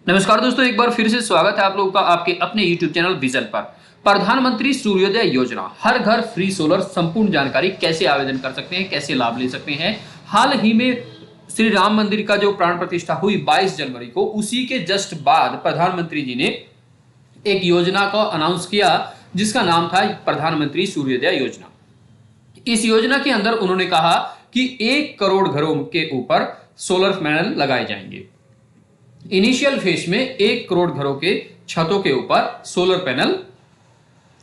नमस्कार दोस्तों, एक बार फिर से स्वागत है आप लोगों का आपके अपने YouTube चैनल विजन पर। प्रधानमंत्री सूर्योदय योजना, हर घर फ्री सोलर, संपूर्ण जानकारी कैसे आवेदन कर सकते हैं, कैसे लाभ ले सकते हैं। हाल ही में श्री राम मंदिर का जो प्राण प्रतिष्ठा हुई 22 जनवरी को, उसी के जस्ट बाद प्रधानमंत्री जी ने एक योजना को अनाउंस किया जिसका नाम था प्रधानमंत्री सूर्योदय योजना। इस योजना के अंदर उन्होंने कहा कि 1 करोड़ घरों के ऊपर सोलर पैनल लगाए जाएंगे। इनिशियल फेज में 1 करोड़ घरों के छतों के ऊपर सोलर पैनल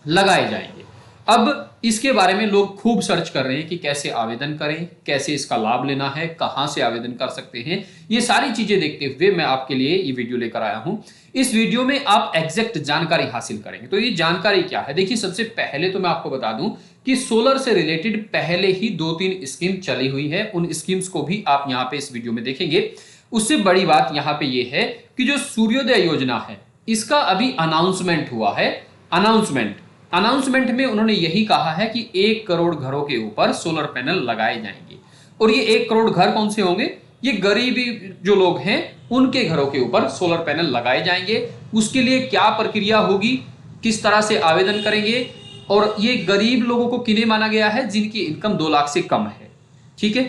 लगाए जाएंगे। अब इसके बारे में लोग खूब सर्च कर रहे हैं कि कैसे आवेदन करें, कैसे इसका लाभ लेना है, कहां से आवेदन कर सकते हैं। ये सारी चीजें देखते हुए मैं आपके लिए ये वीडियो लेकर आया हूं। इस वीडियो में आप एग्जैक्ट जानकारी हासिल करेंगे। तो ये जानकारी क्या है, देखिए सबसे पहले तो मैं आपको बता दूं कि सोलर से रिलेटेड पहले ही 2-3 स्कीम चली हुई है। उन स्कीम्स को भी आप यहां पे इस वीडियो में देखेंगे। उससे बड़ी बात यहां पे ये है कि जो सूर्योदय योजना है इसका अभी अनाउंसमेंट हुआ है। अनाउंसमेंट में उन्होंने यही कहा है कि 1 करोड़ घरों के ऊपर सोलर पैनल लगाए जाएंगे। और ये 1 करोड़ घर कौन से होंगे? ये गरीबी जो लोग हैं उनके घरों के ऊपर सोलर पैनल लगाए जाएंगे। उसके लिए क्या प्रक्रिया होगी, किस तरह से आवेदन करेंगे, और ये गरीब लोगों को किन्हें माना गया है? जिनकी इनकम 2 लाख से कम है, ठीक है,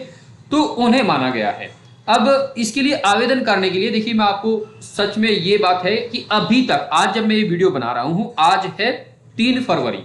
तो उन्हें माना गया है। अब इसके लिए आवेदन करने के लिए देखिए, मैं आपको सच में ये बात है कि अभी तक, आज जब मैं ये वीडियो बना रहा हूं, आज है 3 फरवरी,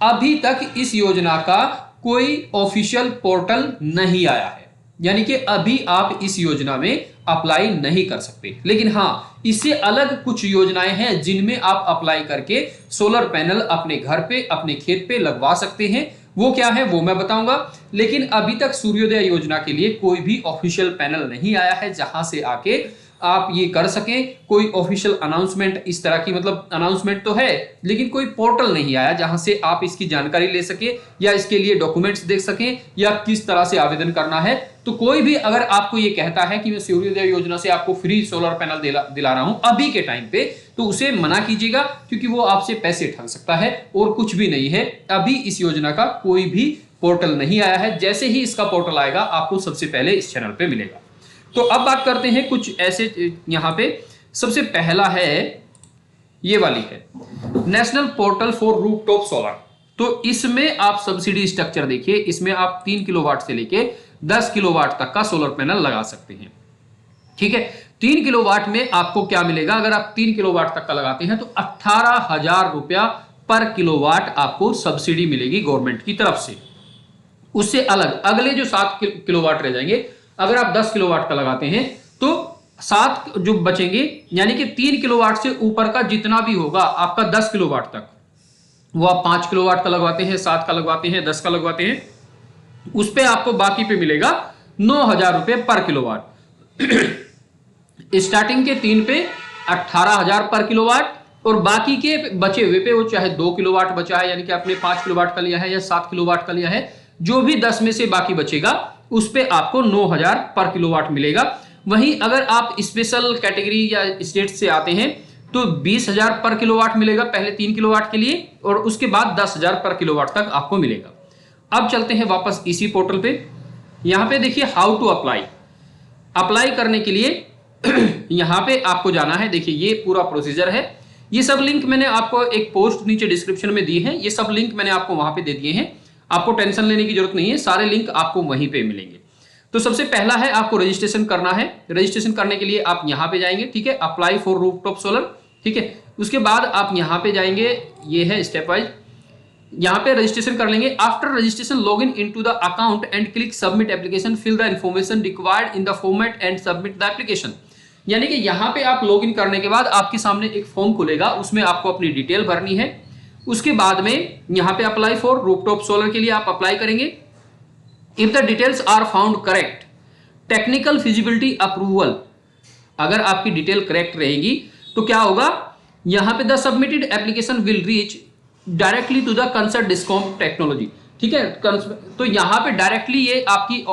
अभी तक इस योजना का कोई ऑफिशियल पोर्टल नहीं आया है। यानी कि अभी आप इस योजना में अप्लाई नहीं कर सकते। लेकिन हां, इससे अलग कुछ योजनाएं हैं जिनमें आप अप्लाई करके सोलर पैनल अपने घर पे, अपने खेत पे लगवा सकते हैं। वो क्या है वो मैं बताऊंगा। लेकिन अभी तक सूर्योदय योजना के लिए कोई भी ऑफिशियल पैनल नहीं आया है जहां से आके आप ये कर सकें। कोई ऑफिशियल अनाउंसमेंट इस तरह की, मतलब अनाउंसमेंट तो है लेकिन कोई पोर्टल नहीं आया जहां से आप इसकी जानकारी ले सके या इसके लिए डॉक्यूमेंट्स देख सकें या किस तरह से आवेदन करना है। तो कोई भी अगर आपको ये कहता है कि मैं सूर्योदय योजना से आपको फ्री सोलर पैनल दिला रहा हूं अभी के टाइम पे, तो उसे मना कीजिएगा, क्योंकि वो आपसे पैसे ठग सकता है और कुछ भी नहीं है। अभी इस योजना का कोई भी पोर्टल नहीं आया है। जैसे ही इसका पोर्टल आएगा आपको सबसे पहले इस चैनल पे मिलेगा। तो अब बात करते हैं कुछ ऐसे, यहां पे सबसे पहला है, ये वाली है national portal for rooftop solar. तो इसमें आप सब्सिडी स्ट्रक्चर देखिए, इसमें आप 3 किलोवाट से लेके 10 किलोवाट तक का सोलर पैनल लगा सकते हैं, ठीक है। 3 किलोवाट में आपको क्या मिलेगा? अगर आप 3 किलोवाट तक का लगाते हैं तो 18,000 रुपया पर किलोवाट आपको सब्सिडी मिलेगी गवर्नमेंट की तरफ से। उससे अलग अगले जो 7 किलोवाट रह जाएंगे, अगर आप 10 किलोवाट का लगाते हैं तो 7 जो बचेंगे, यानी कि 3 किलोवाट से ऊपर का जितना भी होगा आपका 10 किलोवाट तक, वो आप 5 किलोवाट का लगवाते हैं, 7 का लगवाते हैं, 10 का लगवाते हैं, उस पे आपको बाकी पे मिलेगा 9,000 रुपए पर किलोवाट। स्टार्टिंग के 3 पे 18,000 पर किलोवाट, और बाकी के बचे हुए पे, वो चाहे 2 किलोवाट बचा है, यानी कि आपने 5 किलोवाट का लिया है या 7 किलोवाट का लिया है, जो भी 10 में से बाकी बचेगा उस पे आपको 9,000 पर किलोवाट मिलेगा। वहीं अगर आप स्पेशल कैटेगरी या स्टेट से आते हैं तो 20,000 पर किलोवाट मिलेगा पहले 3 किलोवाट के लिए, और उसके बाद 10,000 पर किलोवाट तक आपको मिलेगा। अब चलते हैं वापस इसी पोर्टल पे। यहां पे देखिए हाउ टू अप्लाई करने के लिए यहां पे आपको जाना है। देखिए ये पूरा प्रोसीजर है। ये सब लिंक मैंने आपको एक पोस्ट नीचे डिस्क्रिप्शन में दी है, ये सब लिंक मैंने आपको वहां पे दे दिए हैं। आपको टेंशन लेने की जरूरत नहीं है, सारे लिंक आपको वहीं पे मिलेंगे। तो सबसे पहला है आपको रजिस्ट्रेशन करना है। रजिस्ट्रेशन करने के लिए आप यहां पे जाएंगे, ठीक है, अप्लाई फॉर रूफटॉप सोलर, ठीक है। उसके बाद आप यहां पे जाएंगे, ये है स्टेप वाइज, यहां पे रजिस्ट्रेशन कर लेंगे। After registration log in into the account and click submit application, fill the information required in the format and submit the application. यानी कि यहां पे आप लॉग इन करने के बाद आपके सामने एक फॉर्म खुलेगा, उसमें आपको अपनी डिटेल भरनी है। उसके बाद में यहां पे अप्लाई फॉर रूफटॉप सोलर के लिए आप अप्लाई करेंगे। If the details are found correct, technical feasibility approval, अगर आपकी डिटेल करेक्ट रहेगी तो क्या होगा, यहां पे the submitted application will reach directly to the concern discom technology, ठीक है। तो यहां पे डायरेक्टली ये आपकी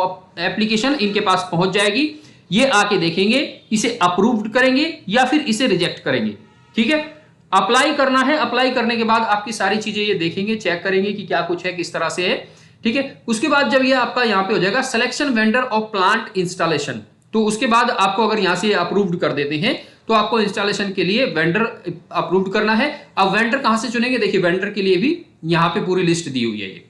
एप्लीकेशन इनके पास पहुंच जाएगी। ये आके देखेंगे, इसे अप्रूव्ड करेंगे या फिर इसे रिजेक्ट करेंगे, ठीक है। अप्लाई करना है, अप्लाई करने के बाद आपकी सारी चीजें ये देखेंगे, चेक करेंगे कि क्या कुछ है, किस तरह से है, ठीक है। उसके बाद जब ये आपका यहां पे हो जाएगा selection vendor of plant installation, तो उसके बाद आपको अगर यहां से अप्रूव्ड कर देते हैं तो आपको इंस्टॉलेशन के लिए वेंडर अप्रूव्ड करना है। अब वेंडर कहां से चुनेंगे, देखिए वेंडर के लिए भी यहां पे पूरी लिस्ट दी हुई है, ये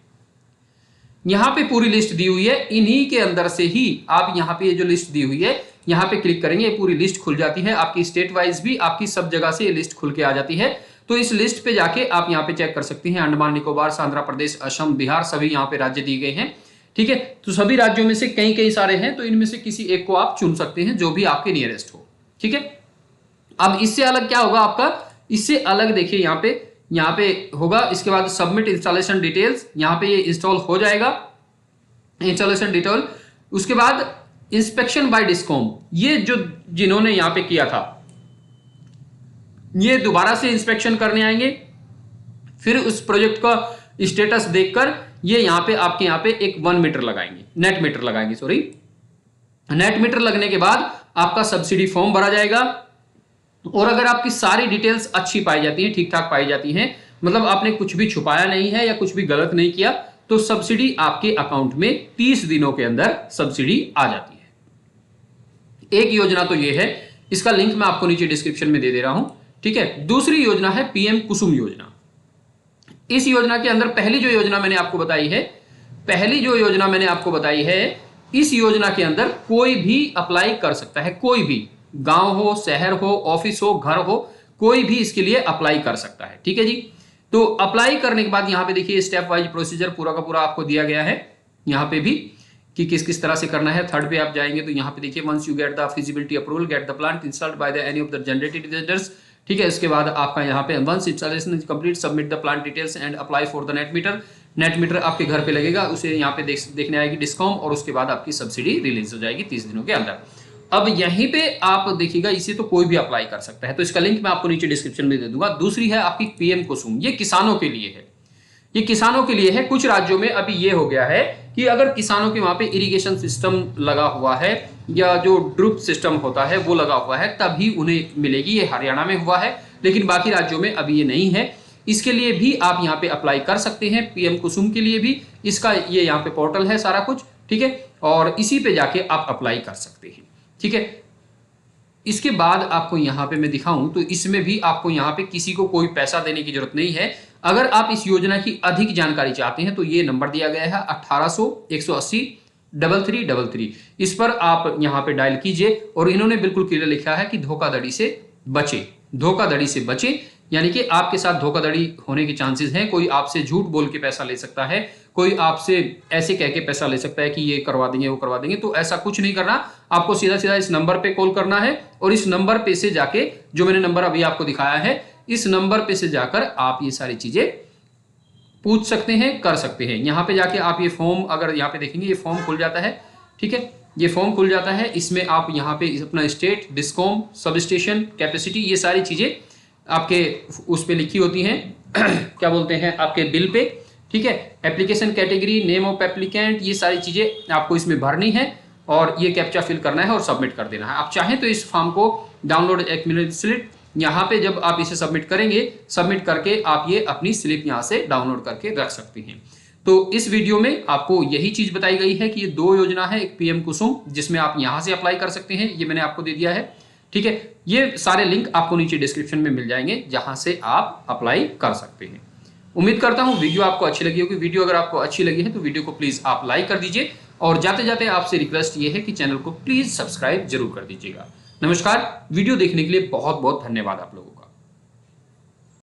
यहां पे पूरी लिस्ट दी हुई है। इन्हीं के अंदर से ही आप यहां पे ये जो लिस्ट दी हुई है यहां पे क्लिक करेंगे, ये पूरी लिस्ट खुल जाती है। आपकी स्टेट वाइज भी आपकी सब जगह से ये लिस्ट खुल के आ जाती है। तो इस लिस्ट पे जाके आप यहां पे चेक कर सकती हैं, अंडमान निकोबार, आंध्र प्रदेश, असम, बिहार, सभी यहां पे राज्य दिए गए हैं। ठीक है, तो सभी राज्यों में से कई कई सारे हैं, तो इनमें से किसी एक को आप चुन सकते हैं जो भी आपके नियरेस्ट हो। ठीक है, अब इससे अलग क्या होगा आपका, इससे अलग देखिए यहां पे होगा, इसके बाद सबमिट इंस्टॉलेशन डिटेल्स, यहां पे ये इंस्टॉल हो जाएगा इंस्टॉलेशन डिटेल। उसके बाद इंस्पेक्शन बाय डिस्कॉम, ये जो जिन्होंने यहां पे किया था ये दोबारा से इंस्पेक्शन करने आएंगे, फिर उस प्रोजेक्ट का स्टेटस देखकर ये यहां पे आपके यहां पे एक 1 मीटर लगाएंगे, नेट मीटर लगाएंगे, सॉरी नेट मीटर लगने के बाद आपका सब्सिडी फॉर्म भरा जाएगा। और अगर आपकी सारी डिटेल्स अच्छी पाई जाती हैं, ठीक ठाक पाई जाती हैं, मतलब आपने कुछ भी छुपाया नहीं है या कुछ भी गलत नहीं किया, तो सब्सिडी आपके अकाउंट में 30 दिनों के अंदर सब्सिडी आ जाती है। एक योजना तो ये है, इसका लिंक मैं आपको नीचे डिस्क्रिप्शन में दे दे रहा हूं। ठीक है, दूसरी योजना है पीएम कुसुम योजना। इस योजना के अंदर पहली जो योजना मैंने आपको बताई है, इस योजना के अंदर कोई भी अप्लाई कर सकता है, कोई भी, गांव हो, शहर हो, ऑफिस हो, घर हो, कोई भी इसके लिए अप्लाई कर सकता है। ठीक है जी, तो अप्लाई करने के बाद यहां पे देखिए स्टेप वाइज प्रोसीजर पूरा का पूरा आपको दिया गया है, यहां पे भी कि किस किस तरह से करना है। थर्ड पे आप जाएंगे तो यहां पे देखिए once you get the feasibility approval, get the plant installed by the any of the generated tenders. ठीक है, इसके बाद आपका यहाँ पे once installation is complete submit the plant details and apply for the net meter. Net meter आपके घर पे लगेगा, उसे यहाँ पे देखने आएगी डिस्कॉम, और उसके बाद आपकी सब्सिडी रिलीज हो जाएगी 30 दिनों के अंदर। अब यहीं पे आप देखिएगा, इसे तो कोई भी अप्लाई कर सकता है, तो इसका लिंक मैं आपको नीचे डिस्क्रिप्शन में दे दूंगा। दूसरी है आपकी पीएम कुसुम, ये किसानों के लिए है, ये किसानों के लिए है। कुछ राज्यों में अभी ये हो गया है कि अगर किसानों के वहां पे इरिगेशन सिस्टम लगा हुआ है या जो ड्रिप सिस्टम होता है वो लगा हुआ है तभी उन्हें मिलेगी, ये हरियाणा में हुआ है, लेकिन बाकी राज्यों में अभी ये नहीं है। इसके लिए भी आप यहाँ पे अप्लाई कर सकते हैं, पीएम कुसुम के लिए भी। इसका ये यहाँ पे पोर्टल है सारा कुछ, ठीक है, और इसी पे जाके आप अप्लाई कर सकते हैं। ठीक है, इसके बाद आपको यहाँ पे मैं दिखाऊं तो इसमें भी आपको यहाँ पे किसी को कोई पैसा देने की जरूरत नहीं है। अगर आप इस योजना की अधिक जानकारी चाहते हैं तो ये नंबर दिया गया है 1800-180-3333, इस पर आप यहाँ पे डायल कीजिए। और इन्होंने बिल्कुल क्लियर लिखा है कि धोखाधड़ी से बचे, धोखाधड़ी से बचे, यानी कि आपके साथ धोखाधड़ी होने के चांसेस हैं। कोई आपसे झूठ बोल के पैसा ले सकता है, कोई आपसे ऐसे कह के पैसा ले सकता है कि ये करवा देंगे वो करवा देंगे, तो ऐसा कुछ नहीं करना। आपको सीधा सीधा इस नंबर पे कॉल करना है और इस नंबर पे से जाके, जो मैंने नंबर अभी आपको दिखाया है, इस नंबर पे से जाकर आप ये सारी चीजें पूछ सकते हैं, कर सकते हैं। यहाँ पे जाके आप ये फॉर्म, अगर यहाँ पे देखेंगे ये फॉर्म खुल जाता है। ठीक है, ये फॉर्म खुल जाता है, इसमें आप यहाँ पे अपना state, discom, sub station, capacity, ये सारी चीजें आपके उस पे लिखी होती हैं क्या बोलते हैं, आपके बिल पे। ठीक है, application category, name of applicant, ये सारी चीजें आपको इसमें भरनी है और ये कैप्चा फिल करना है और सबमिट कर देना है। आप चाहें तो इस फॉर्म को डाउनलोड, 1 मिनट स्लिप, यहाँ पे जब आप इसे सबमिट करेंगे, सबमिट करके आप ये अपनी स्लिप यहाँ से डाउनलोड करके रख सकते हैं। तो इस वीडियो में आपको यही चीज बताई गई है कि ये 2 योजना है, एक पीएम कुसुम जिसमें आप यहाँ से अप्लाई कर सकते हैं, ये मैंने आपको दे दिया है। ठीक है, ये सारे लिंक आपको नीचे डिस्क्रिप्शन में मिल जाएंगे जहां से आप अप्लाई कर सकते हैं। उम्मीद करता हूं वीडियो आपको अच्छी लगी होगी। वीडियो अगर आपको अच्छी लगी है तो वीडियो को प्लीज आप लाइक कर दीजिए, और जाते जाते आपसे रिक्वेस्ट ये है कि चैनल को प्लीज सब्सक्राइब जरूर कर दीजिएगा। नमस्कार, वीडियो देखने के लिए बहुत बहुत धन्यवाद आप लोगों को।